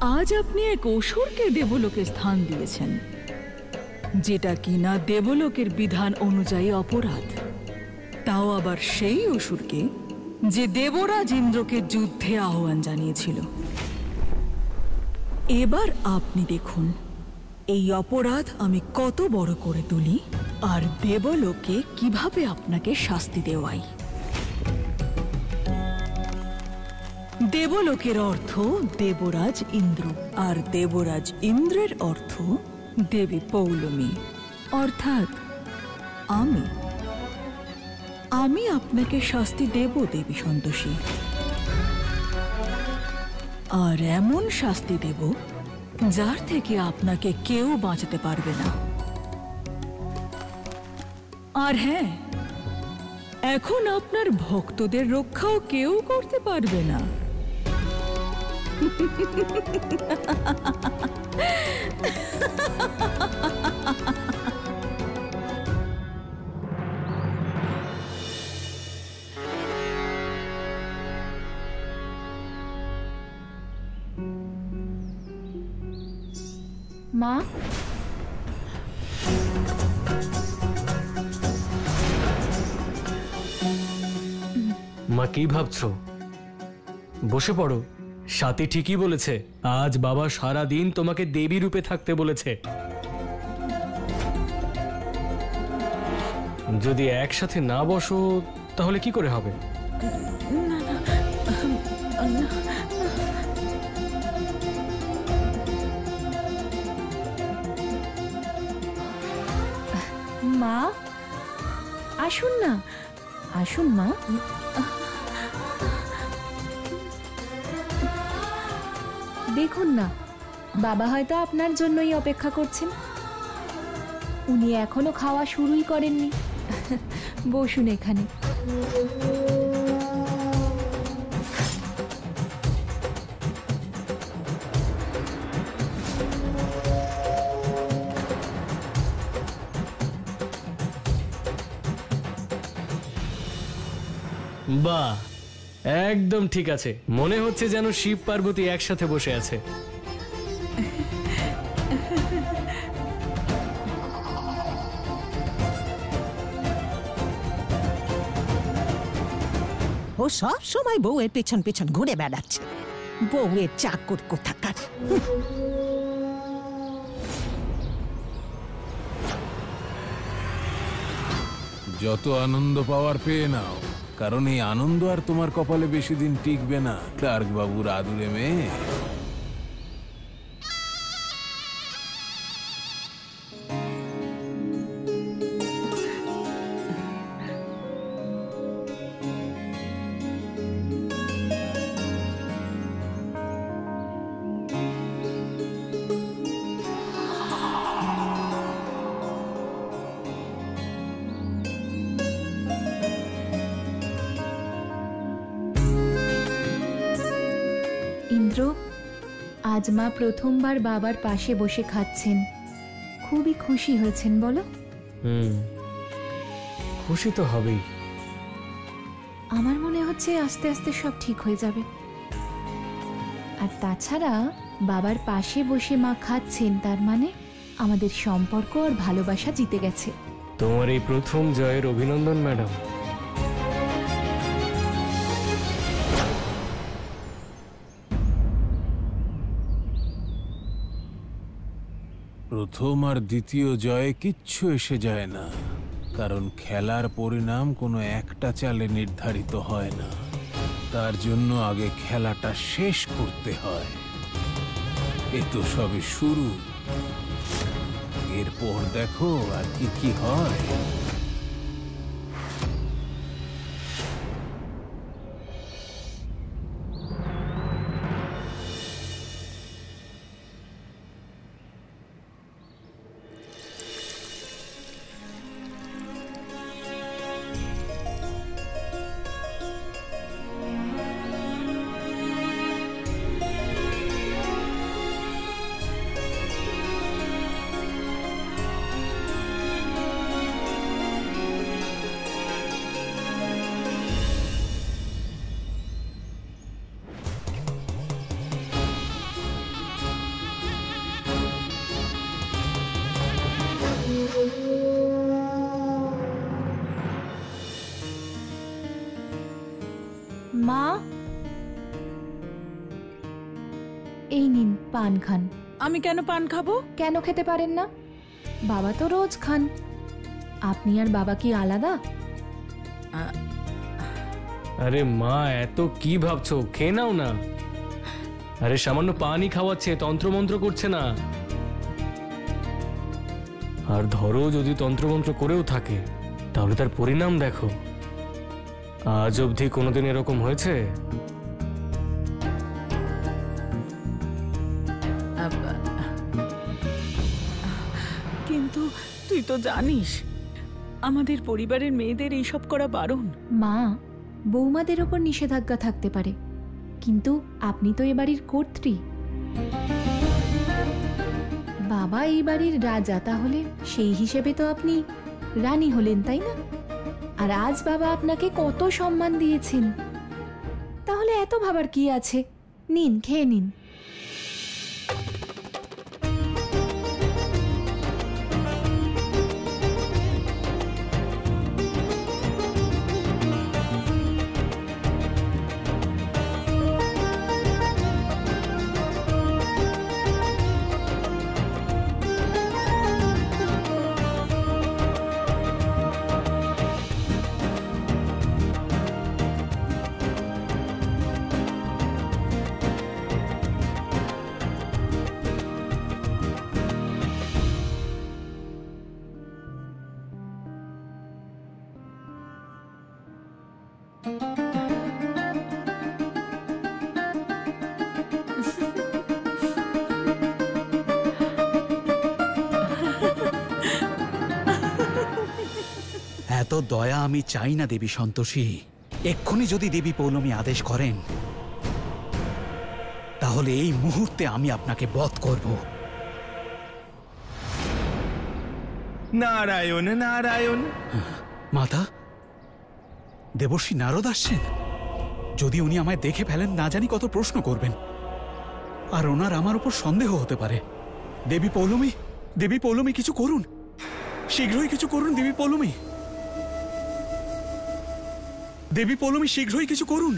আজ আপনি এক অসুরকে দেবলোকে স্থান দিয়েছেন, যেটা কিনা দেবলোকের বিধান অনুযায়ী অপরাধ। তাও আবার সেই অসুরকে যে দেবরাজ ইন্দ্রকে যুদ্ধে আহ্বান জানিয়েছিল। এবার আপনি দেখুন এই অপরাধ আমি কত বড় করে তুলি আর দেবলোকে কিভাবে আপনাকে শাস্তি দেওয়াই। দেবলোকের অর্থ দেবরাজ ইন্দ্র, আর দেবরাজ ইন্দ্রের অর্থ দেবী পৌলমী, অর্থাৎ আমি। আমি আপনাকে শাস্তি দেব দেবী সন্তোষী, আর এমন শাস্তি দেব যার থেকে আপনাকে কেউ বাঁচাতে পারবে না। আর হ্যাঁ, এখন আপনার ভক্তদের রক্ষাও কেউ করতে পারবে না। মা, মা কি ভাবছো? বসে পড়ো। সাথী ঠিকই বলেছে, আজ বাবা সারা দিন তোমাকে দেবী রূপে থাকতে বলেছে। যদি একসাথে না বসো তাহলে কি করে হবে? মা আসুন না, আসুন মা। দেখুন না, বাবা হয়তো আপনার জন্যই অপেক্ষা করছেন। উনি এখনো খাওয়া শুরুই করেননি। বসুন এখানে। বাহ, একদম ঠিক আছে। মনে হচ্ছে যেন শিব পার্বতী একসাথে বসে আছে। ও সব সময় বউয়ের পেছন পেছন ঘুরে বেড়াচ্ছে, বউয়ের চাকর কোথাকার। যত আনন্দ পাওয়ার পেয়ে নাও, কারণ এই আনন্দ আর তোমার কপালে বেশি দিন টিকবে না। ক্লার্ক বাবুর আদুরে মেয়ে। ইন্দ্র, আজ মা প্রথমবার বাবার পাশে বসে খাচ্ছেন। খুবই খুশি হয়েছেন বলো? খুশি তো হবেই। আমার মনে হচ্ছে আস্তে আস্তে সব ঠিক হয়ে যাবে। আর তাছাড়া বাবার পাশে বসে মা খাচ্ছেন, তার মানে আমাদের সম্পর্ক আর ভালোবাসা জিতে গেছে। তোমার এই প্রথম জয়ের অভিনন্দন ম্যাডাম। প্রথম আর দ্বিতীয় জয়ে কিচ্ছু এসে যায় না, কারণ খেলার পরিণাম কোনো একটা চালে নির্ধারিত হয় না। তার জন্য আগে খেলাটা শেষ করতে হয়। এ তো সবে শুরু, এরপর দেখো আর কি কি হয়। এই নিন পান খান। আমি কেন পান খাবো? কেন খেতে পারেন না? বাবা তো রোজ খান। আপনি আর বাবা কি আলাদা? আরে মা, এত কি ভাবছো? খেয়ে নাও না। আরে সামান্য পানি খাওয়াচ্ছে, তন্ত্রমন্ত্র করছে না। আর ধরো যদি তন্ত্রমন্ত্র করেও থাকে, তাহলে তার পরিণাম দেখো। আজ অবধি কোনোদিন এরকম হয়েছে? কিন্তু তুই তো জানিস আমাদের পরিবারের মেয়েদের এইসব করা বারণ। মা, বৌমাদের ওপর নিষেধাজ্ঞা থাকতে পারে, কিন্তু আপনি তো এ বাড়ির কর্ত্রী। বাবা এই বাড়ির রাজা, তাহলে সেই হিসেবে তো আপনি রানী হলেন, তাই না? আর আজ বাবা আপনাকে কত সম্মান দিয়েছেন, তাহলে এত ভাবার কি আছে? নিন, খেয়ে নিন। এত দয়া আমি চাই না দেবী সন্তোষী। এক্ষুনি যদি দেবী পৌলমী আদেশ করেন, তাহলে এই মুহূর্তে আমি আপনাকে বধ করব। নারায়ণ নারায়ণ। মাতা, দেবর্ষী নারদ আসছেন। যদি উনি আমায় দেখে ফেলেন, না জানি কত প্রশ্ন করবেন, আর ওনার আমার উপর সন্দেহ হতে পারে। দেবী পৌলমী, দেবী পৌলমী কিছু করুন, শীঘ্রই কিছু করুন। দেবী পৌলমী, দেবী পৌলমী শীঘ্রই কিছু করুন।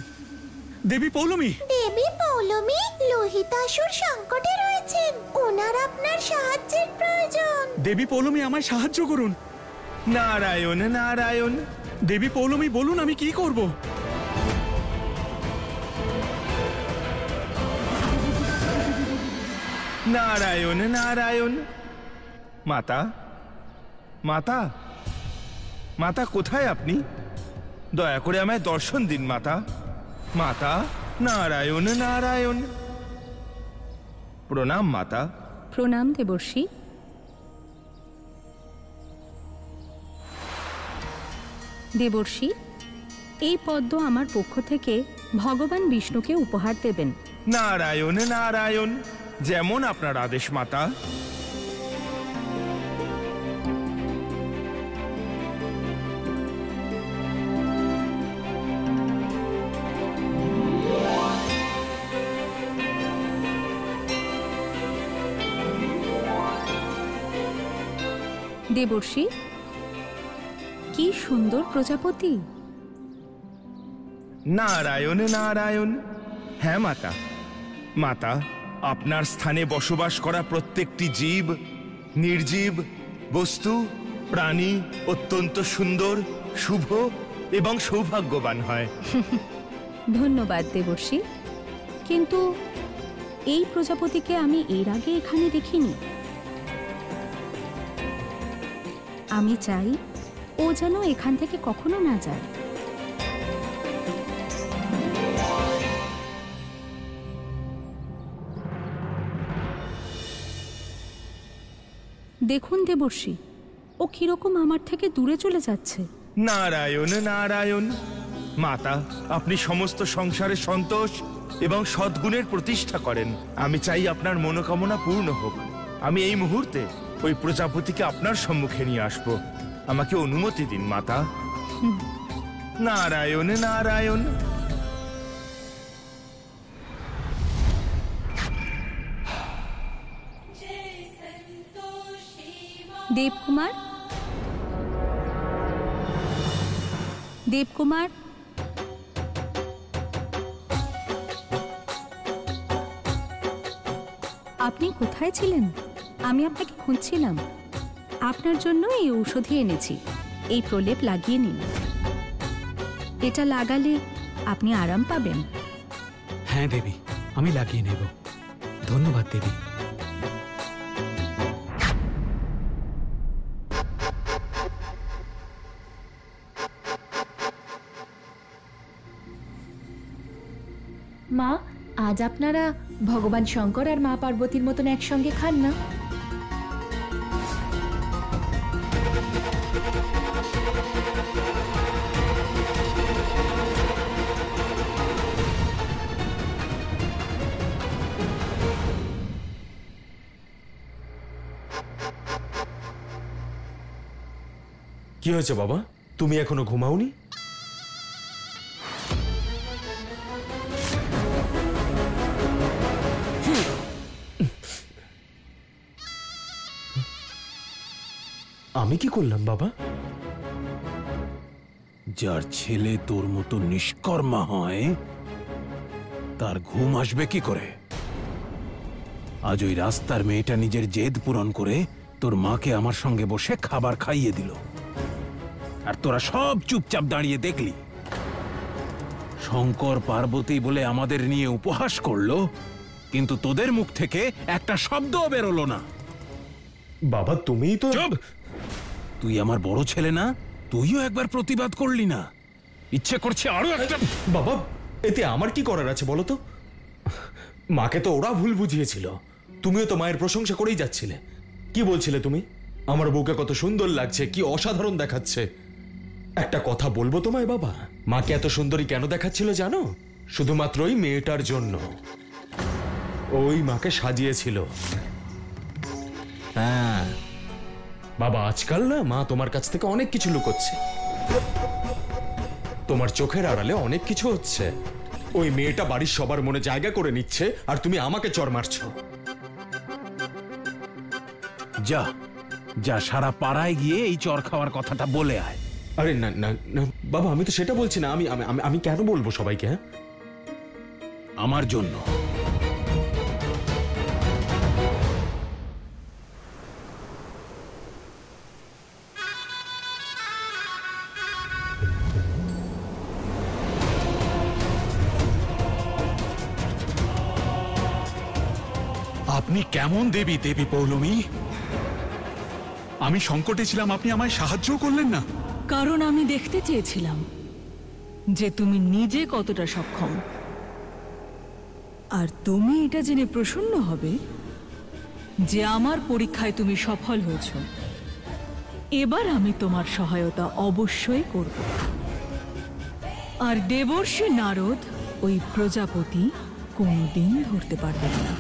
দেবী পৌলমী, দেবী পৌলমী, লোহিতাসুর সংকটে রয়েছেন, ওনার আপনার সাহায্যের প্রয়োজন। দেবী পৌলমী আমায় সাহায্য করুন। নারায়ণ নারায়ণ। দেবী পৌলমী বলুন আমি কি করব? নারায়ণ নারায়ণ। মাতা, মাতা, মাতা কোথায় আপনি? দয়া করে আমায় দর্শন দিন মাতা। মাতা, নারায়ণ নারায়ণ। প্রণাম মাতা। প্রণাম দেবর্ষী। দেবর্ষী, এই পদ্ম আমার পক্ষ থেকে ভগবান বিষ্ণুকে উপহার দেবেন। নারায়ণ নারায়ণ। যেমন আপনার আদেশ মাতা। দেবর্ষী, কি সুন্দর প্রজাপতি। নারায়ণ নারায়ণ। হ্যাঁ মাতা। মাতা, আপনার স্থানে বসবাস করা প্রত্যেকটি জীব, নির্জীব, বস্তু, প্রাণী অত্যন্ত সুন্দর, শুভ এবং সৌভাগ্যবান হয়। ধন্যবাদ দেবর্ষী, কিন্তু এই প্রজাপতিকে আমি এর আগে এখানে দেখিনি। আমি চাই ও যেন এখান থেকে কখনো না যায়। দেখুন দেবর্ষী, ও কিরকম আমার থেকে দূরে চলে যাচ্ছে। নারায়ণ নারায়ণ। মাতা, আপনি সমস্ত সংসারে সন্তোষ এবং সদ্গুণের প্রতিষ্ঠা করেন। আমি চাই আপনার মনোকামনা পূর্ণ হোক। আমি এই মুহূর্তে ওই প্রজাপতিকে আপনার সম্মুখে নিয়ে আসব। আমাকে অনুমতি দিন মাতা। নারায়ণ নারায়ণ। দেবকুমার, দেবকুমার, আপনি কোথায় ছিলেন? আমি আপনাকে খুঁজছিলাম। আপনার জন্য এই ঔষধি এনেছি, এই প্রলেপ লাগিয়ে নিন। এটা লাগালে আপনি আরাম পাবেন। হ্যাঁ দেবী, আমি লাগিয়ে নেব। ধন্যবাদ দেবী। মা, আজ আপনারা ভগবান শঙ্কর আর মা পার্বতীর মতন একসঙ্গে খান না? কি হয়েছে বাবা, তুমি এখনো ঘুমাওনি? আমি কি করলাম বাবা? যার ছেলে তোর মতো নিষ্কর্মা হয় তার ঘুম আসবে কি করে? আজ ওই রাস্তার মেয়েটা নিজের জেদ পূরণ করে তোর মাকে আমার সঙ্গে বসে খাবার খাইয়ে দিল, আর তোরা সব চুপচাপ দাঁড়িয়ে দেখলি। শঙ্কর পার্বতী বলে আমাদের নিয়ে উপহাস করলো, কিন্তু তোদের মুখ থেকে একটা শব্দও বেরোলো না। বাবা তুমিই তো। চুপ! তুই আমার বড় ছেলে না? তুইও একবার প্রতিবাদ করলি না? ইচ্ছে করছে আরো একটা। বাবা এতে আমার কি করার আছে বলো তো? মাকে তো ওরা ভুল বুঝিয়েছিল, তুমিও তো মায়ের প্রশংসা করেই যাচ্ছিলে। কি বলছিলে তুমি? আমার বউকে কত সুন্দর লাগছে, কি অসাধারণ দেখাচ্ছে। একটা কথা বলবো তোমায় বাবা, মাকে এত সুন্দরী কেন দেখাচ্ছিল জানো? শুধুমাত্র ওই মেয়েটার জন্য। ওই মাকে সাজিয়েছিল। হ্যাঁ বাবা, আজকাল না মা তোমার কাছ থেকে অনেক কিছু লুকোচ্ছে। তোমার চোখের আড়ালে অনেক কিছু হচ্ছে। ওই মেয়েটা বাড়ির সবার মনে জায়গা করে নিচ্ছে, আর তুমি আমাকে চড় মারছো। যা যা, সারা পাড়ায় গিয়ে এই চর খাওয়ার কথাটা বলে আয়। আরে না না না বাবা, আমি তো সেটা বলছি না। আমি আমি আমি কেন বলবো সবাইকে? হ্যাঁ, আমার জন্য। আপনি কেমন দেবী দেবী পৌলমী? আমি সংকটে ছিলাম, আপনি আমায় সাহায্য করলেন না? কারণ আমি দেখতে চেয়েছিলাম যে তুমি নিজে কতটা সক্ষম, আর তুমি এটা জেনে প্রসন্ন হবে যে আমার পরীক্ষায় তুমি সফল হয়েছ। এবার আমি তোমার সহায়তা অবশ্যই করব। আর দেবর্ষি নারদ ওই প্রজাপতি কোনোদিন ধরতে পারবেন না।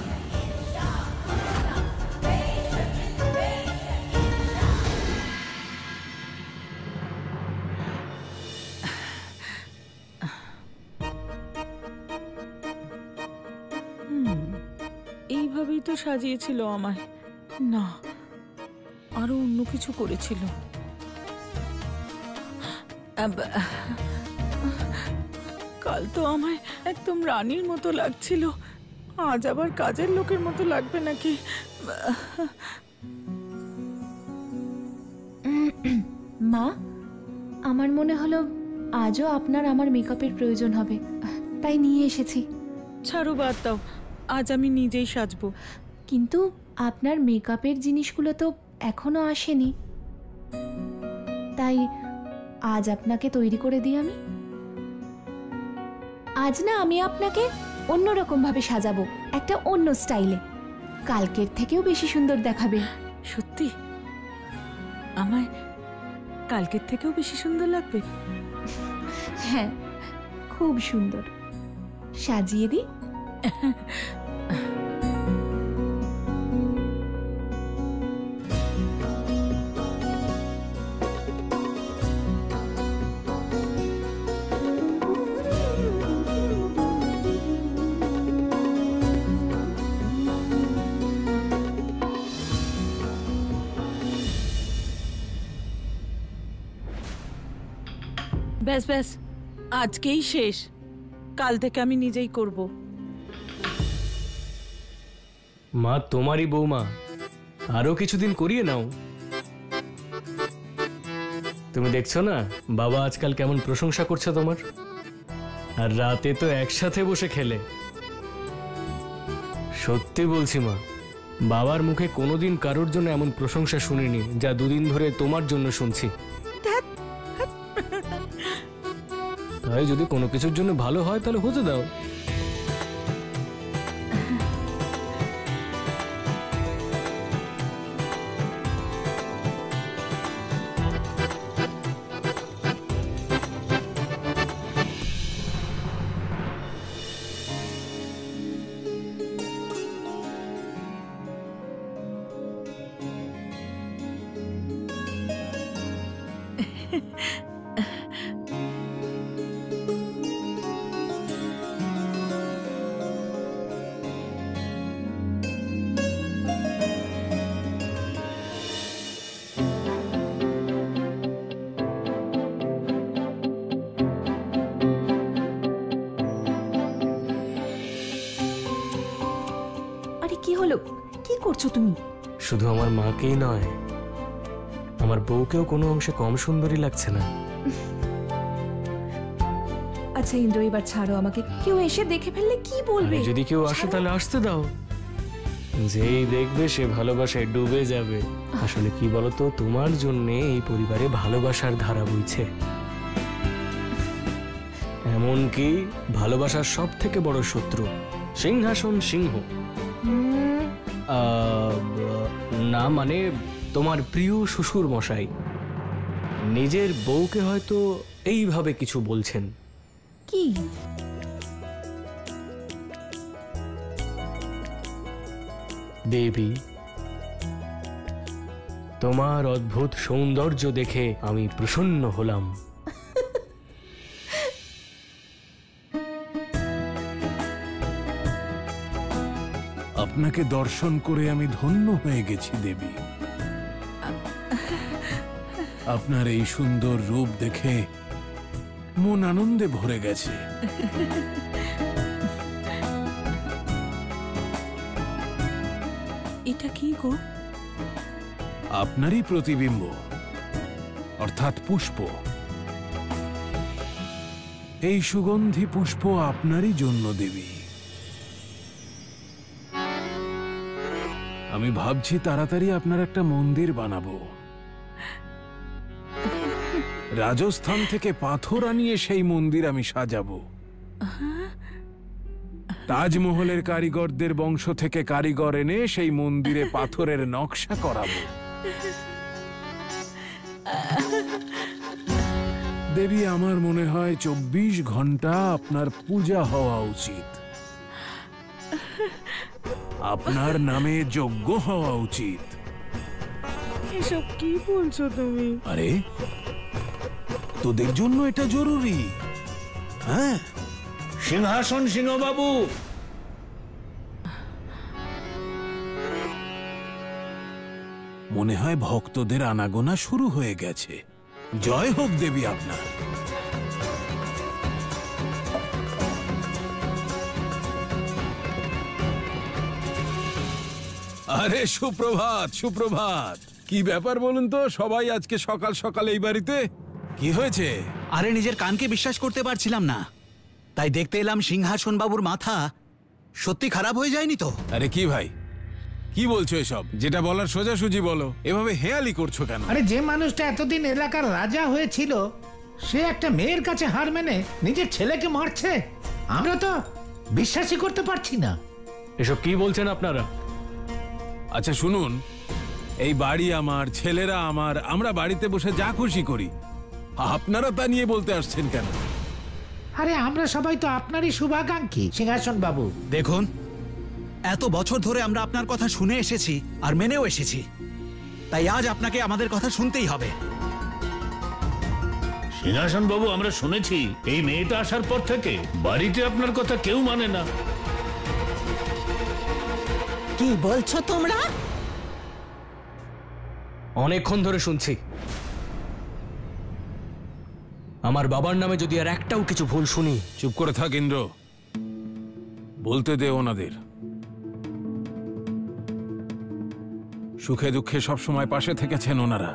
এইভাবেই তো সাজিয়েছিল আমায়, না আরো অন্য কিছু করেছিল। কাল তো আমায় একদম রানীর মতো লাগছিল, আজ আবার কাজের লোকের মতো লাগবে নাকি? মা, আমার মনে হলো আজও আপনার আমার মেকআপের প্রয়োজন হবে, তাই নিয়ে এসেছি। ছাড়ো, বাদ দাও, আজ আমি নিজেই সাজবো। কিন্তু আপনার মেকআপের জিনিসগুলো তো এখনো আসেনি, তাই আজ আপনাকে তৈরি করে দিই আমি। আজ না আমি আপনাকে অন্যরকম ভাবে সাজাবো, একটা অন্য স্টাইলে, কালকের থেকেও বেশি সুন্দর দেখাবে। সত্যি আমায় কালকের থেকেও বেশি সুন্দর লাগবে? হ্যাঁ, খুব সুন্দর। সাজিয়ে দিই? ব্যাস ব্যাস, আজকেই শেষ, কাল থেকে আমি নিজেই করব। মা তোমারই বৌমা, আরো কিছুদিন করিয়ে নাও। তুমি দেখছো না বাবা আজকাল কেমন প্রশংসা করছে তোমার, আর রাতে তো একসাথে বসে খেলে। সত্যি বলছি মা, বাবার মুখে কোনোদিন কারোর জন্য এমন প্রশংসা শুনিনি যা দুদিন ধরে তোমার জন্য শুনছি। তাই যদি কোনো কিছুর জন্য ভালো হয় তাহলে হতে দাও। কি হলো? কি করছো তুমি? শুধু আমার মাকেই নয়, আমার বউকেও কোনো অংশে কম সুন্দরী লাগছে না। আচ্ছা ইন্দ্র, এবার ছাড়ো আমাকে। কেউ এসে দেখে ফেললে কি বলবে? যদি কেউ আসে তাহলে আসতে দাও। যেই দেখবে সে ভালোবাসায় ডুবে যাবে। আসলে কি বলতো, তোমার জন্য এই পরিবারে ভালোবাসার ধারা বইছে। এমনকি ভালোবাসার সব থেকে বড় শত্রু সিংহাসন সিংহ। না মানে তোমার প্রিয় শ্বশুর মশাই নিজের বউকে হয়তো এইভাবে কিছু বলছেন। কি? দেবী, তোমার অদ্ভুত সৌন্দর্য দেখে আমি প্রসন্ন হলাম। আপনাকে দর্শন করে আমি ধন্য হয়ে গেছি দেবী। আপনার এই সুন্দর রূপ দেখে মন আনন্দে ভরে গেছে। এটা কি গো? আপনারই প্রতিবিম্ব, অর্থাৎ পুষ্প। এই সুগন্ধি পুষ্প আপনারই জন্য দেবী। আমি ভাবছি তাড়াতাড়ি আপনার একটা মন্দির বানাবো। রাজস্থান থেকে পাথর আনিয়ে সেই মন্দির আমি সাজাবো। তাজমহলের কারিগরদের বংশ থেকে কারিগর এনে সেই মন্দিরে পাথরের নকশা করাবো। দেবী, আমার মনে হয় 24 ঘন্টা আপনার পূজা হওয়া উচিত। আপনার নামে যজ্ঞ হওয়া উচিত। এসব কি বলছো তুমি? আরে তোদের জন্য এটা জরুরি। হ্যাঁ, সিংহাসন সিংহবাবু, মনে হয় ভক্তদের আনাগোনা শুরু হয়ে গেছে। জয় হোক দেবী আপনার। আরে সুপ্রভাত, সুপ্রভাত। কি ব্যাপার বলুন তো, সবাই আজকে সকাল সকাল এই বাড়িতে? কি হয়েছে? আরে নিজের কানকে বিশ্বাস করতে পারছিলাম না, তাই দেখতে এলাম সিংহাসন বাবুর মাথা সত্যি খারাপ হয়ে যায়নি তো? আরে কি ভাই, কি বলছো এসব? যেটা বলার সোজাসুজি বলো, এভাবে হেয়ালি করছো কেন? আরে যে মানুষটা এতদিন এলাকার রাজা হয়েছিল সে একটা মেয়ের কাছে হার মেনে নিজের ছেলেকে মারছে। আমরা তো বিশ্বাসই করতে পারছি না। এসব কি বলছেন আপনারা? আচ্ছা শুনুন, এই বাড়ি আমার, ছেলেরা আমার, আমরা বাড়িতে বসে যা খুশি করি। আপনারা তা নিয়ে বলতে আসছেন কেন? আরে আমরা সবাই তো আপনারই শুভাকাঙ্ক্ষী সিংহাসন বাবু। দেখুন, এত বছর ধরে আমরা আপনার কথা শুনে এসেছি আর মেনেও এসেছি, তাই আজ আপনাকে আমাদের কথা শুনতেই হবে। সিংহাসন বাবু, আমরা শুনেছি এই মেয়েটা আসার পর থেকে বাড়িতে আপনার কথা কেউ মানে না। কি বলছো তোমরা? অনেকক্ষণ ধরে শুনছি। আমার বাবার নামে যদি আর একটাও কিছু ভুল শুনি। চুপ করে থাক ইন্দ্র, বলতে দে ওনাদের। সুখে দুঃখে সব সময় পাশে থেকেছেন ওনারা।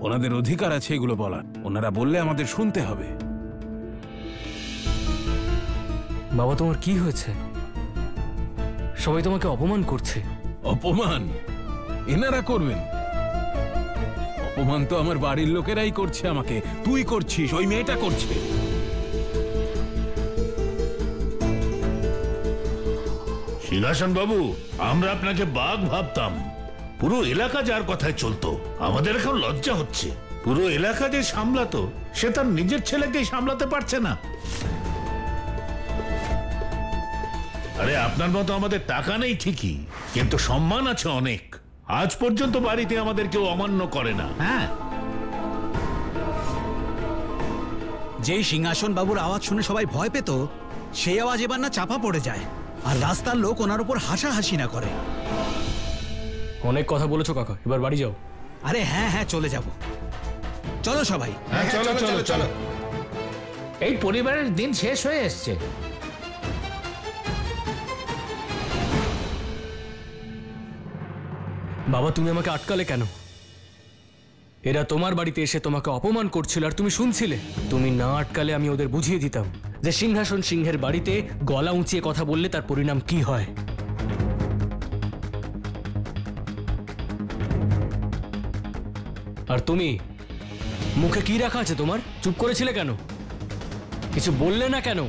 ওনাদের অধিকার আছে এগুলো বলার। ওনারা বললে আমাদের শুনতে হবে। বাবা, তোমার কি হয়েছে? সবাই তোমাকে অপমান করছে। অপমান এনারা করবেন? অপমান তো আমার বাড়ির লোকেরাই করছে আমাকে। তুই করছিস, ওই মেয়েটা করছে। সিংহাসন বাবু, আমরা আপনাকে বাঘ ভাবতাম। পুরো এলাকা যার কথায় চলতো, আমাদের এখন লজ্জা হচ্ছে। পুরো এলাকা যে সামলাতো, সে তার নিজের ছেলেকেই সামলাতে পারছে না। আরে আপনার মতো আমাদের টাকা নেই ঠিকই, কিন্তু সম্মান আছে অনেক। আজ পর্যন্ত বাড়িতে আমাদের কেউ অমান্য করে না। হ্যাঁ, যেই সিংহাসন বাবুর আওয়াজ শুনে সবাই ভয় পেত, সেই আওয়াজ এবার না চাপা পড়ে যায়, আর রাস্তার লোক ওনার উপর হাসাহাসি না করে। অনেক কথা বলেছো কাকা, এবার বাড়ি যাও। আরে হ্যাঁ হ্যাঁ, চলে যাব। চলো সবাই। চলো চলো চলো। এই পরিবারের দিন শেষ হয়ে এসছে। বাবা, তুমি আমাকে আটকালে কেন? এরা তোমার বাড়িতে এসে তোমাকে অপমান করছিল আর তুমি শুনছিলে। তুমি না আটকালে আমি ওদের বুঝিয়ে দিতাম যে সিংহাসন সিংহের বাড়িতে গলা উঁচিয়ে কথা বললে তার পরিণাম কি হয়। আর তুমি মুখে কি রাখা আছে তোমার? চুপ করেছিলে কেন? কিছু বললে না কেন?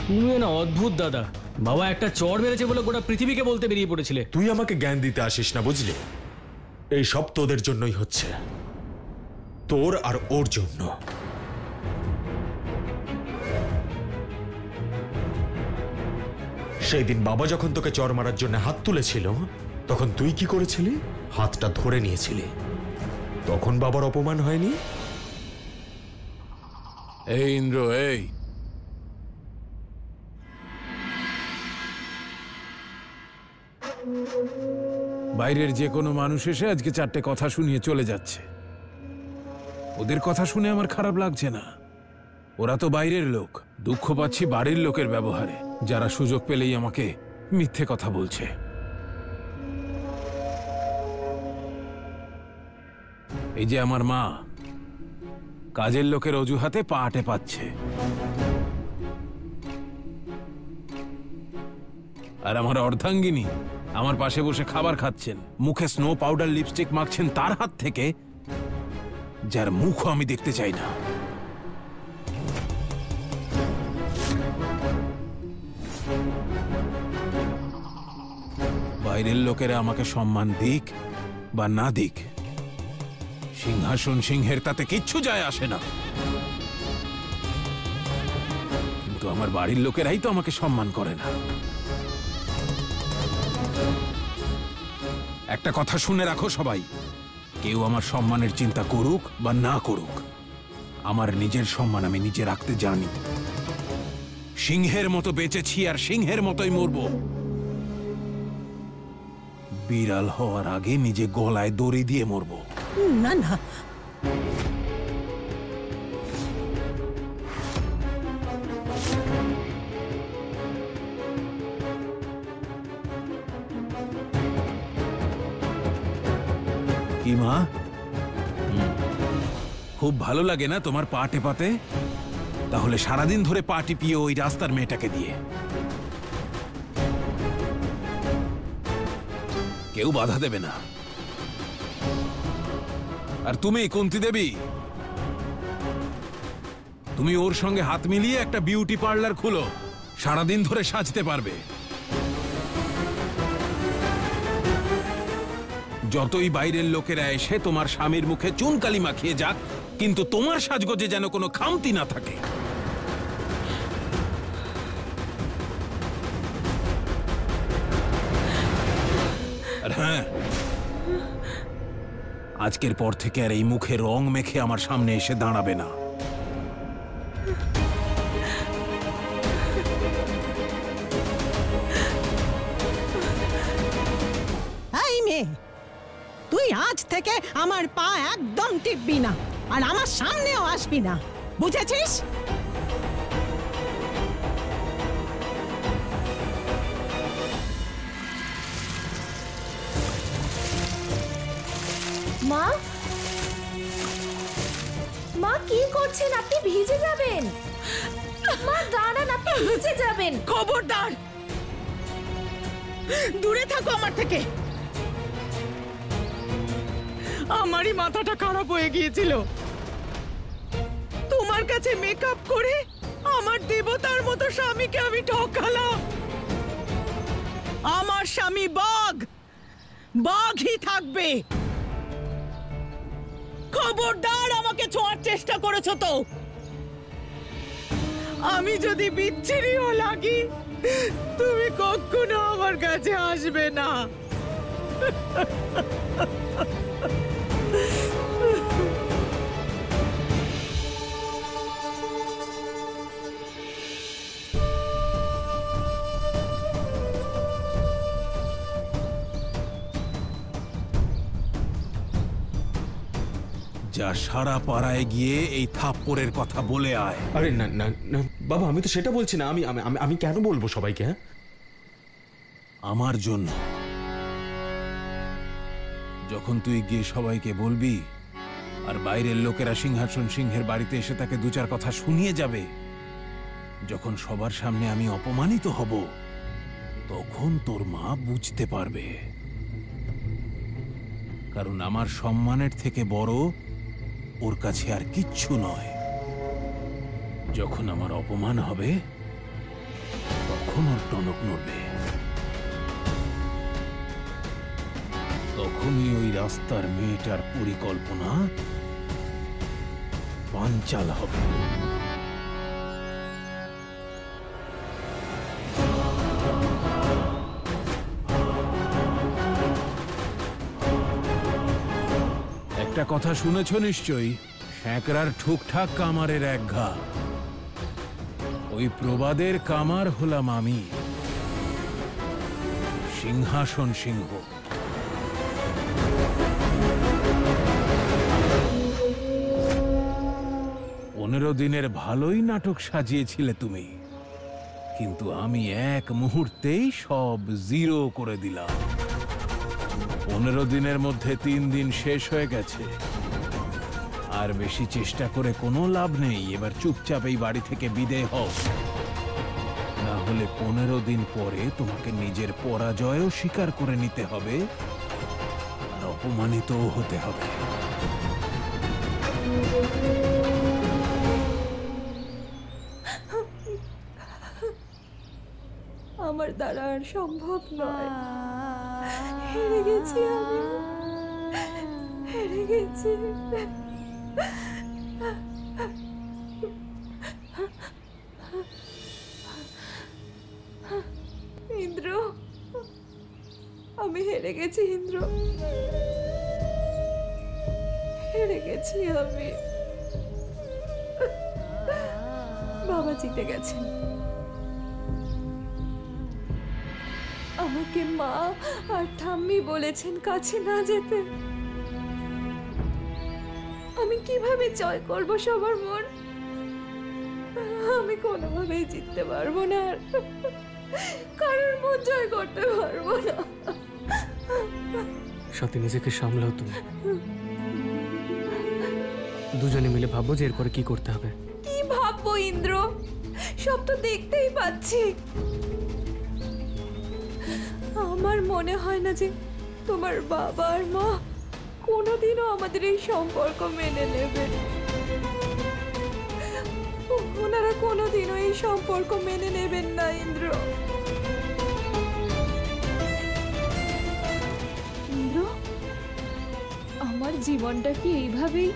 তুমি না অদ্ভুত দাদা। বাবা একটা চড় মেরেছে বলে গোটা পৃথিবীকে বলতে বেরিয়ে পড়েছিলে। তুই আমাকে জ্ঞান দিতে আসিস না, বুঝলি? এই সব তোদের জন্যই হচ্ছে, তোর আর ওর জন্য। সেই দিন বাবা যখন তোকে চড় মারার জন্য হাত তুলেছিল, তখন তুই কি করেছিলি? হাতটা ধরে নিয়েছিলি। তখন বাবার অপমান হয়নি? এই ইন্দ্র, এই বাইরের যে কোনো মানুষ এসে আজকে 4টে কথা শুনিয়ে চলে যাচ্ছে। ওদের কথা শুনে আমার খারাপ লাগছে না। ওরা তো বাইরের লোক। দুঃখ পাচ্ছি বাড়ির লোকের ব্যবহারে, যারা সুযোগ পেলেই আমাকে মিথ্যে কথা বলছে। এই যে আমার মা, কাজের লোকের অজুহাতে পা আটে পাচ্ছে। আর আমার অর্ধাঙ্গিনী আমার পাশে বসে খাবার খাচ্ছেন, মুখে স্নো পাউডার লিপস্টিক মাখছেন তার হাত থেকে, যার মুখও আমি দেখতে চাই না। বাইরের লোকেরা আমাকে সম্মান দিক বা না দিক, সিংহাসন সিংহের তাতে কিচ্ছু যায় আসে না। কিন্তু আমার বাড়ির লোকেরাই তো আমাকে সম্মান করে না। একটা কথা শুনে রাখো সবাই, কেউ আমার সম্মানের চিন্তা করুক বা না করুক, আমার নিজের সম্মান আমি নিজে রাখতে জানি। সিংহের মতো বেঁচেছি আর সিংহের মতোই মরব। বিড়াল হওয়ার আগে নিজে গলায় দড়ি দিয়ে মরব। না না, কি মা, খুব ভালো লাগে না তোমার পা টেপাতে? তাহলে সারাদিন ধরে পা টিপিয়ে ওই রাস্তার মেয়েটাকে দিয়ে। কেউ বাধা দেবে না। আর তুমি কুন্তি দেবী, তুমি ওর সঙ্গে হাত মিলিয়ে একটা বিউটি পার্লার খুলো, সারাদিন ধরে সাজতে পারবে। যতই বাইরের লোকেরা এসে তোমার স্বামীর মুখে চুনকালি মাখিয়ে যাক, কিন্তু তোমার সাজগোজে যেন কোনো খামতি না থাকে। আর হ্যাঁ, আজকের পর থেকে আর এই মুখে রং মেখে আমার সামনে এসে দাঁড়াবে না। এই মেয়ে, তুই আজ থেকে আমার পা একদম টিপবি না, আর আমার সামনেও আসবি না, বুঝেছিস? মা, মা কি করছেন? আপনি ভিজে যাবেন। মা দাঁড়ান, আপনি ভিজে যাবেন। খবরদার, দূরে থাকো আমার থেকে। আমারই মাথাটা খারাপ হয়ে গিয়েছিল। তোমার কাছে মেকআপ করে আমার দেবতার মতো স্বামীকে আমি ঠকালাম। আমার স্বামী বাঘ, বাঘই থাকবে। খবরদার, আমাকে ছোঁয়ার চেষ্টা করেছো তো। আমি যদি বিচ্ছিরিও লাগি, তুমি কখনো আমার কাছে আসবে না। যা সারা পাড়ায় গিয়ে এই থাপ্পড়ের কথা বলে আয়। আরে না না না বাবা, আমি তো সেটা বলছি না। আমি আমি আমি কেন বলবো সবাইকে? হ্যাঁ, আমার জন্য। যখন তুই গিয়ে সবাইকে বলবি আর বাইরের লোকেরা সিংহাসন সিংহের বাড়িতে এসে তাকে দু চার কথা শুনিয়ে যাবে, যখন সবার সামনে আমি অপমানিত হব, তখন তোর মা বুঝতে পারবে। কারণ আমার সম্মানের থেকে বড় ওর কাছে আর কিচ্ছু নয়। যখন আমার অপমান হবে, তখন ওর টনক নড়বে। তখনই ওই রাস্তার মেয়েটার পরিকল্পনা বানচাল হবে। একটা কথা শুনেছ নিশ্চয়ই, শ্যাকরার ঠুকঠাক কামারের এক ঘা। ওই প্রবাদের কামার হলাম আমি, সিংহাসন সিংহ। 15 দিনের ভালোই নাটক সাজিয়েছিলে তুমি, কিন্তু আমি এক মুহূর্তেই সব জিরো করে দিলাম। 15 দিনের মধ্যে 3 দিন শেষ হয়ে গেছে। আর বেশি চেষ্টা করে কোনো লাভ নেই। এবার চুপচাপ এই বাড়ি থেকে বিদায় হও, না হলে 15 দিন পরে তোমাকে নিজের পরাজয়ও স্বীকার করে নিতে হবে আর অপমানিতও হতে হবে। আমার দ্বারা আর সম্ভব নয়। হেরে গেছি আমি, হেরে গেছি। ইন্দ্র, আমি হেরে গেছি। ইন্দ্র, হেরে গেছি আমি। বাবা জিতে গেছেন। আমাকে মা আর ঠাম্মি বলেছেন কাছে না যেতে। আমি কিভাবে জয় করব সবার মন? আমি কোনোভাবেই জিততে পারবো না, আর কারোর মন জয় করতে পারবো না। সাথে নিজেকে সামলাও তুমি। দুজনে মিলে ভাববো যে এরপরে কি করতে হবে। কি ভাববো ইন্দ্র? সব তো দেখতেই পাচ্ছি। আমার মনে হয় না যে তোমার বাবা আর মা কোনোদিনও আমাদের এই সম্পর্ক মেনে নেবেন। ওনারা কোনোদিনও এই সম্পর্ক মেনে নেবেন না ইন্দ্র। ইন্দ্র, আমার জীবনটা কি এইভাবেই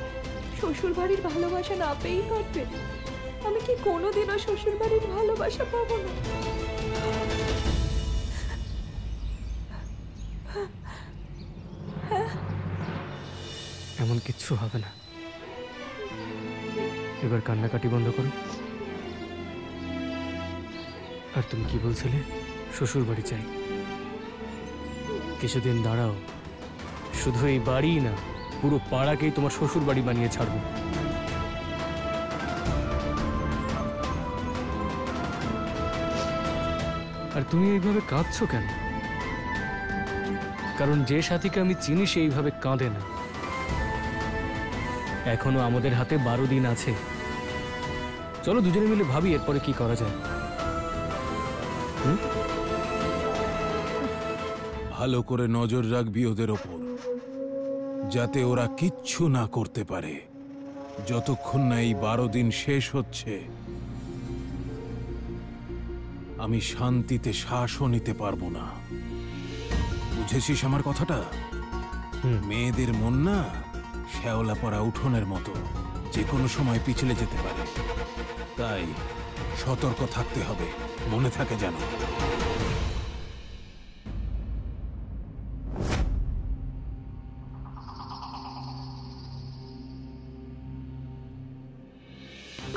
শ্বশুর বাড়ির ভালোবাসা না পেয়েই কাটবে? আমি কি কোনোদিনও শ্বশুর বাড়ির ভালোবাসা পাবো না? এমন কিচ্ছু হবে না। এবার কান্নাকাটি বন্ধ করো। আর তুমি কি বলছিলে? শ্বশুর বাড়ি চাই। কিছুদিন দাঁড়াও, শুধু এই বাড়ি না, পুরো পাড়াকেই তোমার শ্বশুর বাড়ি বানিয়ে ছাড়বো। আর তুমি এইভাবে কাঁদছো কেন? কারণ যে সাথীকে আমি চিনি সে এইভাবে কাঁদে না। এখনো আমাদের হাতে 12 দিন আছে। চলো দুজনে মিলে ভাবি এরপরে কি করা যায়। ভালো করে নজর রাখবি ওদের ওপর, যাতে ওরা কিচ্ছু না করতে পারে। যতক্ষণ না এই 12 দিন শেষ হচ্ছে আমি শান্তিতে শ্বাসও নিতে পারবো না। বুঝেছিস আমার কথাটা? মেয়েদের মন না শ্যাওলা পড়া উঠোনের মতো, যে কোনো সময় পিছলে যেতে পারে। তাই সতর্ক থাকতে হবে, মনে থাকে যেন।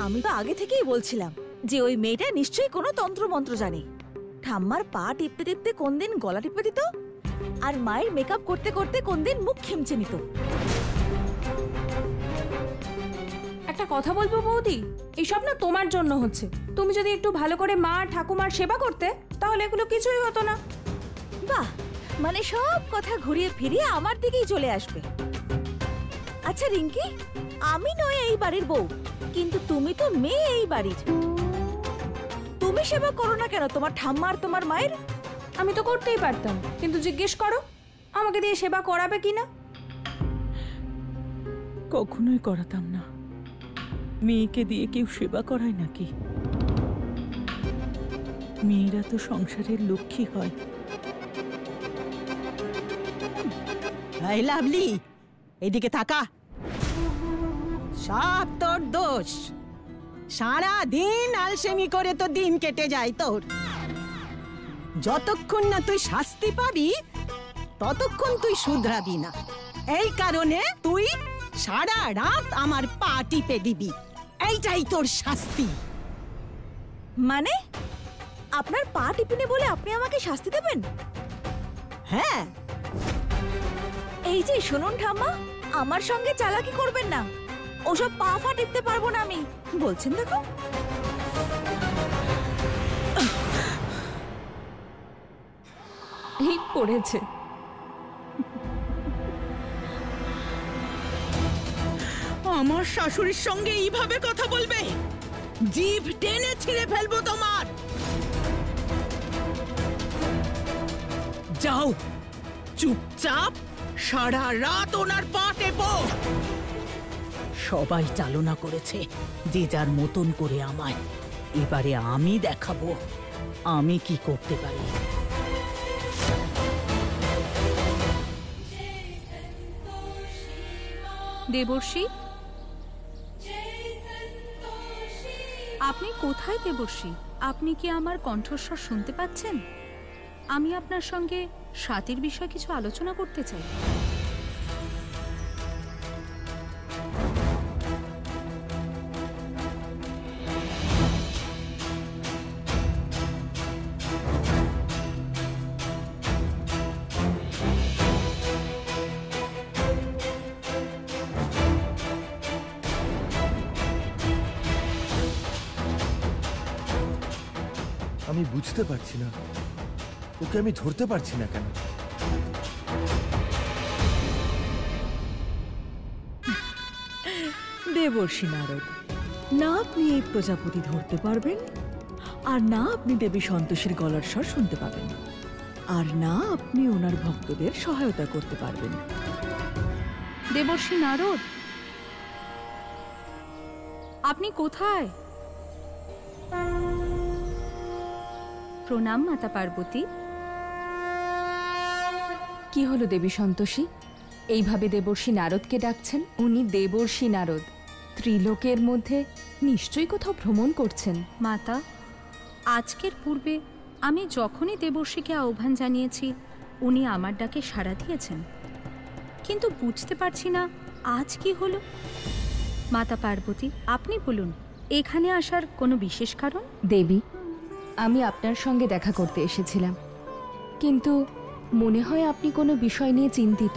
আমি তো আগে থেকেই বলছিলাম যে ওই মেয়েটা নিশ্চয়ই কোনো তন্ত্রমন্ত্র জানে। ঠাম্মার পা টিপতে টিপতে কোন দিন গলা টিপে দিত, আর মায়ের মেকআপ করতে করতে কোন দিন মুখ খিমচে নিত। একটা কথা বলবো বৌদি, এইসব না তোমার জন্য হচ্ছে। তুমি যদি একটু ভালো করে মা ঠাকুমার সেবা করতে তাহলে এগুলো কিছুই হতো না। বাহ, মানে সব কথা ঘুরিয়ে ফিরিয়ে আমার দিকেই চলে আসবে। আচ্ছা রিঙ্কি, আমি নয় এই বাড়ির বউ, কিন্তু তুমি তো মেয়ে এই বাড়ির। তুমি সেবা করো না কেন তোমার ঠাম্মা আর তোমার মায়ের? আমি তো করতেই পারতাম, কিন্তু জিজ্ঞেস করো আমাকে দিয়ে সেবা করাবে কিনা। কখনোই করাতাম না। মেয়েকে দিয়ে কেউ সেবা করায় নাকি? মেয়েরা তো সংসারের লক্ষ্মী হয়। এই লাভলি, এইদিকে তাকা। সব তোর দোষ। সারা দিন আলসেমি করে তো দিন কেটে যায় তোর। যতক্ষণ না তুই শাস্তি পাবি ততক্ষণ তুই শুধরাবি না। এই কারণে তুই সারা রাত আমার পা টিপে দিবি, এইটাই তোর শাস্তি। মানে আপনার পা টিপিনে বলে আপনি আমাকে শাস্তি দেবেন? হ্যাঁ। এই যে শুনুন ঠাম্মা, আমার সঙ্গে চালাকি করবেন না। ওসব পা ফা টিপতে পারবো না আমি, বলছেন দেখো। এই পড়েছে। আমার শাশুড়ির সঙ্গে এইভাবে কথা বলবে? জিভ টেনে ছিঁড়ে ফেলবো তোমার। যাও, চুপচাপ সারা রাত ওনার পা টেপো। সবাই চালনা করেছে যে যার মতন করে আমায়। এবারে আমি দেখাবো আমি কি করতে পারি। দেবর্ষী, আপনি কোথায় দেবর্ষী? আপনি কি আমার কণ্ঠস্বর শুনতে পাচ্ছেন? আমি আপনার সঙ্গে স্বাতীর বিষয়ে কিছু আলোচনা করতে চাই। আমি বুঝতে পারছি না, ওকে আমি ধরতে পারছি না কেন। দেবর্ষী নারদ, না আপনি এই প্রজাপতি ধরতে পারবেন, আর না আপনি দেবী সন্তোষীর গলার স্বর শুনতে পাবেন, আর না আপনি ওনার ভক্তদের সহায়তা করতে পারবেন। দেবর্ষী নারদ, আপনি কোথায়? প্রণাম মাতা পার্বতী। কি হলো দেবী সন্তোষী? এইভাবে দেবর্ষী নারদকে ডাকছেন? উনি দেবর্ষী নারদ, ত্রিলোকের মধ্যে নিশ্চয়ই কোথাও ভ্রমণ করছেন। মাতা, আজকের পূর্বে আমি যখনই দেবর্ষীকে আহ্বান জানিয়েছি উনি আমার ডাকে সাড়া দিয়েছেন, কিন্তু বুঝতে পারছি না আজ কি হলো। মাতা পার্বতী, আপনি বলুন, এখানে আসার কোনো বিশেষ কারণ? দেবী, আমি আপনার সঙ্গে দেখা করতে এসেছিলাম, কিন্তু মনে হয় আপনি কোনো বিষয় নিয়ে চিন্তিত।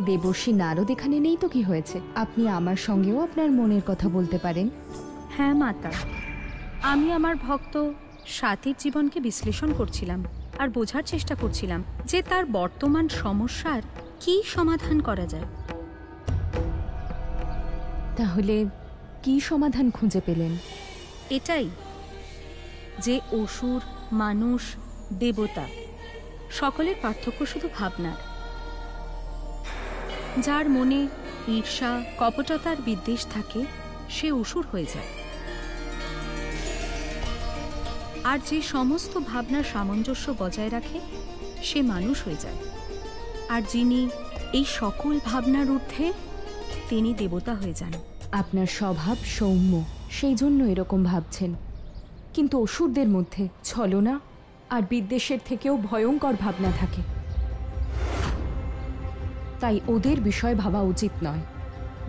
দেবর্ষী নারদ এখানে নেই তো কি হয়েছে? আপনি আমার সঙ্গেও আপনার মনের কথা বলতে পারেন। হ্যাঁ মাতা, আমি আমার ভক্ত স্বাতীর জীবনকে বিশ্লেষণ করছিলাম আর বোঝার চেষ্টা করছিলাম যে তার বর্তমান সমস্যার কী সমাধান করা যায়। তাহলে কি সমাধান খুঁজে পেলেন? এটাই যে অসুর, মানুষ, দেবতা সকলের পার্থক্য শুধু ভাবনার। যার মনে ঈর্ষা, কপটতার বিদ্বেষ থাকে সে অসুর হয়ে যায়। আর যে সমস্ত ভাবনার সামঞ্জস্য বজায় রাখে সে মানুষ হয়ে যায়। আর যিনি এই সকল ভাবনার ঊর্ধ্বে তিনি দেবতা হয়ে যান। আপনার স্বভাব সৌম্য, সেই জন্য এরকম ভাবছেন। কিন্তু অসুরদের মধ্যে ছলনা আর বিদ্বেষের থেকেও ভয়ঙ্কর ভাবনা থাকে। তাই ওদের বিষয় ভাবা উচিত নয়,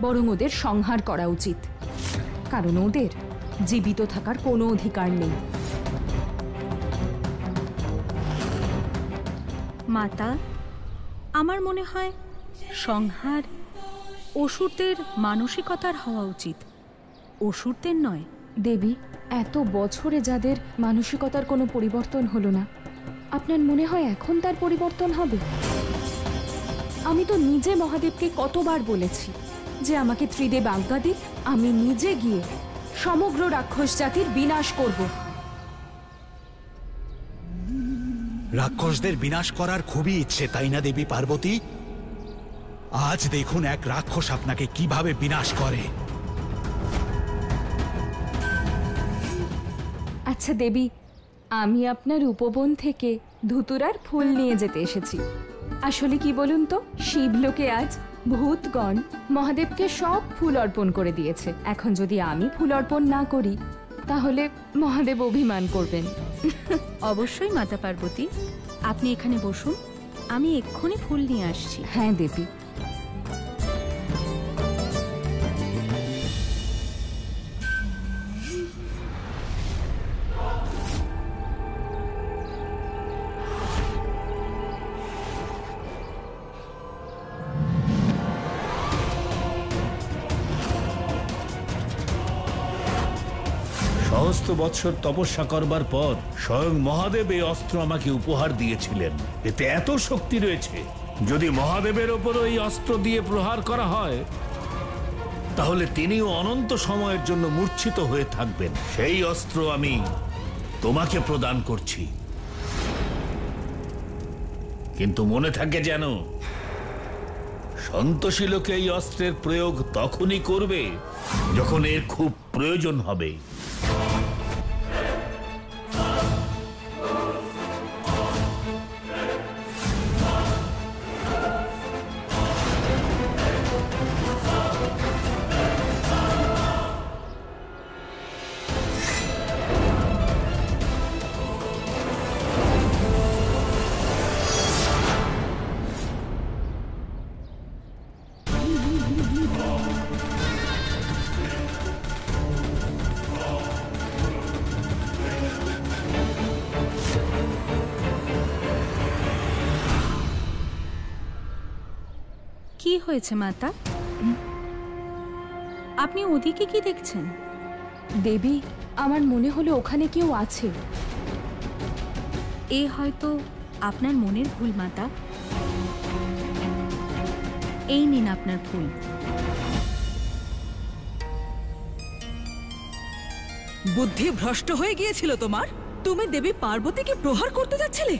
বরং ওদের সংহার করা উচিত। কারণ ওদের জীবিত থাকার কোনো অধিকার নেই। মাতা, আমার মনে হয় সংহার অসুরদের মানসিকতার হওয়া উচিত, অসুরদের নয়। দেবী, এত বছরে যাদের মানসিকতার কোনো পরিবর্তন হলো না, আপনার মনে হয় এখন তার পরিবর্তন হবে? আমি তো নিজে মহাদেবকে কতবার বলেছি যে আমাকে ত্রিদেব আজ্ঞা দিক, আমি নিজে গিয়ে সমগ্র রাক্ষস জাতির বিনাশ করব। রাক্ষসদের বিনাশ করার খুবই ইচ্ছে, তাই না দেবী পার্বতী? আজ দেখুন এক রাক্ষস আপনাকে কিভাবে বিনাশ করে। আচ্ছা দেবী, আমি আপনার উপবন থেকে ধুতুরার ফুল নিয়ে যেতে এসেছি। আসলে কি বলুন তো, শিবলোকে আজ ভূতগণ মহাদেবকে সব ফুল অর্পণ করে দিয়েছে। এখন যদি আমি ফুল অর্পণ না করি তাহলে মহাদেব অভিমান করবেন। অবশ্যই মাতা পার্বতী, আপনি এখানে বসুন, আমি এক্ষুনি ফুল নিয়ে আসছি। হ্যাঁ দেবী। সহস্র বৎসর তপস্যা করবার পর স্বয়ং মহাদেব এই অস্ত্র আমাকে উপহার দিয়েছিলেন। এতে এত শক্তি রয়েছে, যদি মহাদেবের ওপরও এই অস্ত্র দিয়ে প্রহার করা হয় তাহলে তিনিও অনন্ত সময়ের জন্য মূর্ছিত হয়ে থাকবেন। সেই অস্ত্র আমি তোমাকে প্রদান করছি, কিন্তু মনে থাকে যেন সন্তোষী লোকে এই অস্ত্রের প্রয়োগ তখনই করবে যখন এর খুব প্রয়োজন হবে। কি হয়েছে মাতা? আপনি ওদিকে কি দেখছেন? দেবী, আমার মনে হলো ওখানে কেউ আছে। এ হয়তো আপনার মনের ভুল মাতা। এই নিন আপনার ফুল। বুদ্ধি ভ্রষ্ট হয়ে গিয়েছিল তোমার? তুমি দেবী পার্বতীকে প্রহার করতে যাচ্ছিলে?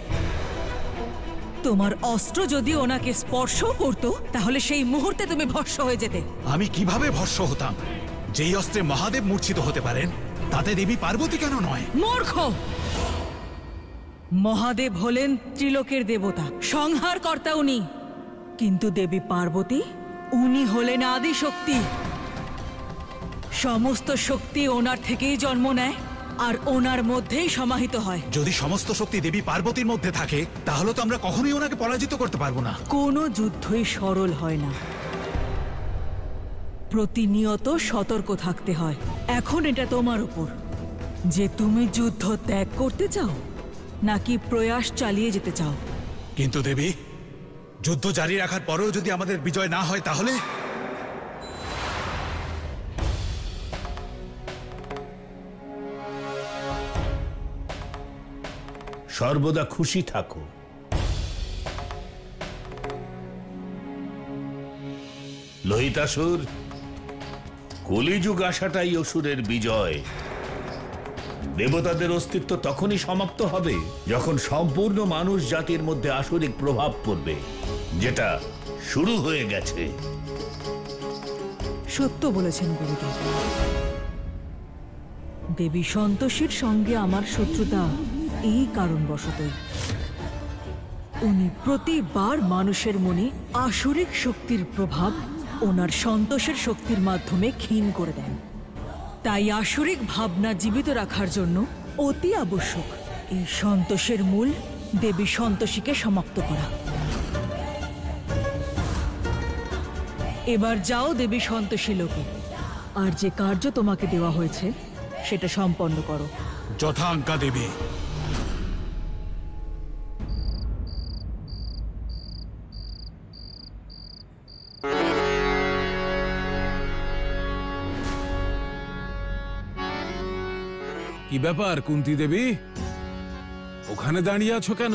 তোমার অস্ত্র যদি ওনাকে স্পর্শ করত তাহলে সেই মুহূর্তে তুমি ভস্ম হয়ে যেতে। আমি কিভাবে ভস্ম হতাম? যেই অস্ত্রে মহাদেব মূর্ছিত হতে পারেন তাতে দেবী পার্বতী কেন নয়? মূর্খ! মহাদেব হলেন ত্রিলোকের দেবতা, সংহার কর্তা উনি। কিন্তু দেবী পার্বতী, উনি হলেন আদি শক্তি। সমস্ত শক্তি ওনার থেকেই জন্ম নেয় আর ওনার মধ্যেই সমাহিত হয়। যদি সমস্ত শক্তি দেবী পার্বতীর মধ্যে থাকে তাহলে তো আমরা কখনোই ওনাকে পরাজিত করতে পারবো না। কোনো যুদ্ধই সরল হয় না, প্রতিনিয়ত সতর্ক থাকতে হয়। এখন এটা তোমার উপর যে তুমি যুদ্ধ ত্যাগ করতে চাও নাকি প্রয়াস চালিয়ে যেতে চাও। কিন্তু দেবী, যুদ্ধ জারি রাখার পরেও যদি আমাদের বিজয় না হয় তাহলে? সর্বদা খুশি থাকো। লোহিতাসুর, কলিযুগ আসাটাই অসুরের বিজয়। দেবতাদের অস্তিত্ব তখনই সমাপ্ত হবে যখন সম্পূর্ণ মানুষ জাতির মধ্যে আসরিক প্রভাব পড়বে, যেটা শুরু হয়ে গেছে। সত্য বলেছেন গুরুদেব। দেবী সন্তোষীর সঙ্গে আমার শত্রুতা এই কারণবশতই। উনি প্রতিবার মানুষের মনে আসরিক শক্তির প্রভাব ওনার সন্তোষের শক্তির মাধ্যমে ক্ষীণ করে দেন। তাই আসরিক ভাবনা জীবিত রাখার জন্য অতি আবশ্যক এই সন্তোষের মূল দেবী সন্তোষীকে সমাপ্ত করা। এবার যাও দেবী সন্তোষী লোকে, আর যে কার্য তোমাকে দেওয়া হয়েছে সেটা সম্পন্ন করো। যথাজ্ঞা দেবী। কি ব্যাপার কুন্তী দেবী, ওখানে দাঁড়িয়ে আছো কেন?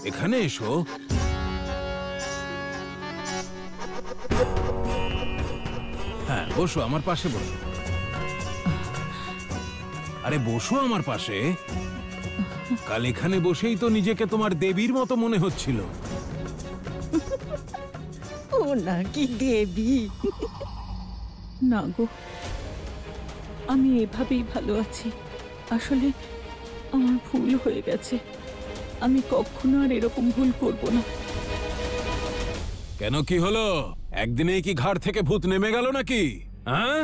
এখানে এসো। হ্যাঁ বসো, আমার পাশে বসো। আরে বসো আমার পাশে। কাল এখানে বসেই তো নিজেকে তোমার দেবীর মতো মনে হচ্ছিল। ও নাকি দেবী? না গো, আমি এভাবেই ভালো আছি। আসলে আমার ভুল হয়ে গেছে, আমি কখনো আর এরকম ভুল করব না। কেন, কি হলো? একদিনেই কি ঘাড় থেকে ভূত নেমে গেল নাকি? হ্যাঁ,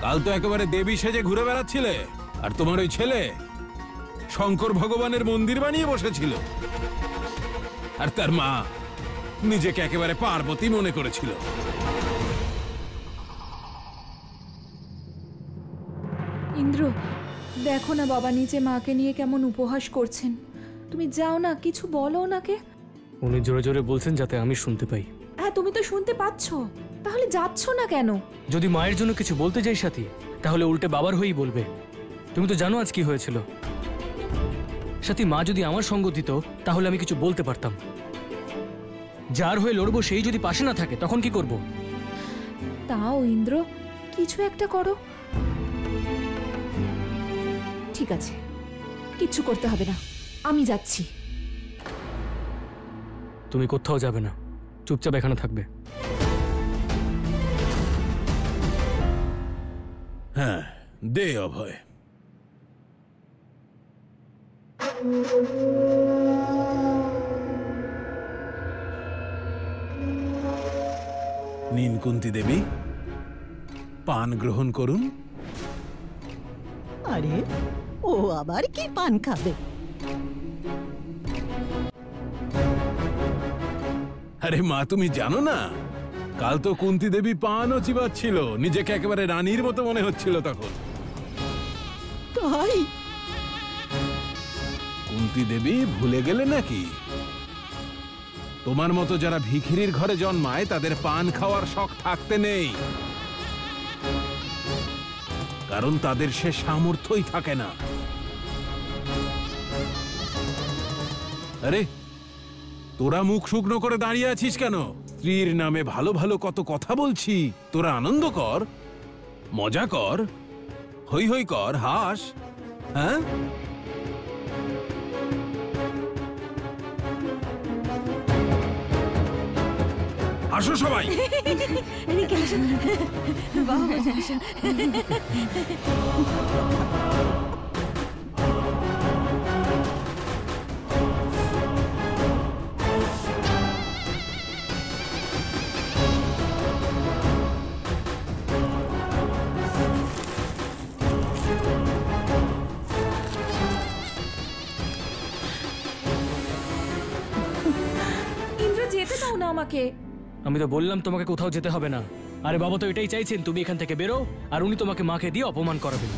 কাল তো একেবারে দেবী সেজে ঘুরে বেড়াচ্ছিলে, আর তোমার ওই ছেলে শঙ্কর ভগবানের মন্দির বানিয়ে বসেছিল, আর তার মা নিজেকে একেবারে পার্বতী মনে করেছিল। ইন্দ্র, দেখো না বাবা নিজে মাকে নিয়ে কেমন উপহাস করছেন। তুমি যাও না, কিছু বলো ওনাকে। উনি জোরে জোরে বলছেন যাতে আমি শুনতে পাই। হ্যাঁ, তুমি তো শুনতে পাচ্ছ, তাহলে যাচ্ছ না কেন? যদি মায়ের জন্য কিছু বলতে যাই সাথী, তাহলে উল্টে বাবার হয়েই বলবে। তুমি তো জানো আজ কি হয়েছিল। সাথী, মা যদি আমার সঙ্গ দিত তাহলে আমি কিছু বলতে পারতাম। যার হয়ে লড়বো সেই যদি পাশে না থাকে তখন কি করব? তাও ইন্দ্র, কিছু একটা করো। ঠিক আছে, কিচ্ছু করতে হবে না, আমি যাচ্ছি। তুমি কোথাও যাবে না, চুপচাপ এখানে থাকবে। হ্যাঁ, দে অভয়। নিন কুন্তী দেবী, পান গ্রহণ করুন। আরে ও আবার কি পান খাবে? আরে মা, তুমি জানো না, কাল তো কুন্তী দেবী পানও চিবাচ্ছিল, নিজেকে একেবারে রানীর মতো মনে হচ্ছিল তখন। তাই? কুন্তী দেবী ভুলে গেলে নাকি? তোমার মতো যারা ভিখিরির ঘরে জন্মায় তাদের পান খাওয়ার শখ থাকতে নেই, কারণ তাদের সে সামর্থ্যই থাকে না। আরে তোরা মুখ শুকনো করে দাঁড়িয়ে আছিস কেন? স্ত্রীর নামে ভালো ভালো কত কথা বলছি, তোরা আনন্দ কর, মজা কর, হই হই কর, হাস। হ্যাঁ, আসো সবাই। ইন্দ্র, যেতে দাও না আমাকে। আমি তো বললাম তোমাকে কোথাও যেতে হবে না। আরে বাবা তো এটাই চাইছেন, তুমি এখান থেকে বেরো, আর উনি তোমাকে মাকে দিয়ে অপমান করাবেন।